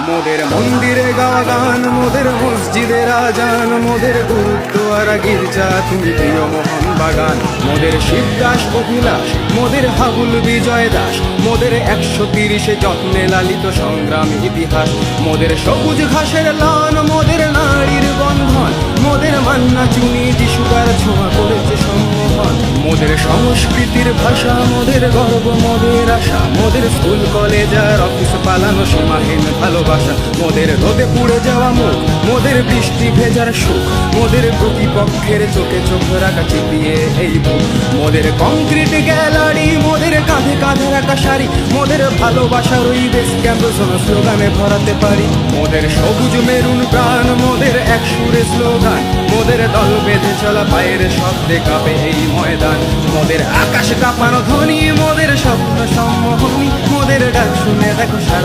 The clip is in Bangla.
মোদের মন্দিরে গাওয়া গান, মোদের মসজিদের আজান, মোদের গুরুদ্বারা গির্জা তুমি প্রিয় মোহন বাগান। মোদের শিবদাস অভিলাষ, মোদের হাবুল বিজয় দাস, মোদের 130 যত্নে লালিত সংগ্রাম ইতিহাস। মোদের সবুজ ঘাসের লান, মোদের নারীর বন্ধন, মোদের মান্না চুনি যিশুগার ছোঁয়া করেছে সম্মোহন। মোদের সংস্কৃতির ভাষা, মোদের গর্ব, মোদের আশা, মোদের স্কুল কলেজ আর অফিস পালানো সীমাহীন ভালোবাসা। মোদের রোদে পুড়ে যাওয়া মুখ, মোদের বৃষ্টি ভেজার সুখ, মোদের প্রতিপক্ষের চোখে চোখ রাখা চিপিয়ে এই বুক। মোদের কংক্রিট গ্যালারি, মোদের কাঁধে কাঁধে রাখা শাড়ি, মোদের ভালোবাসার ওই বেশ ক্যাম্প স্লোগানে ভরাতে পারি। মোদের সবুজ মেরুন প্রাণ, মোদের এক সুরে স্লোগান, মোদের দল বেঁধে চলা পায়ের শব্দে কাঁপে এই ময়দান। মোদের আকাশ কাঁপানো ধ্বনি, মোদের স্বপ্ন সম্মোহনী, মোদের ডাক শুনে দেখো সারা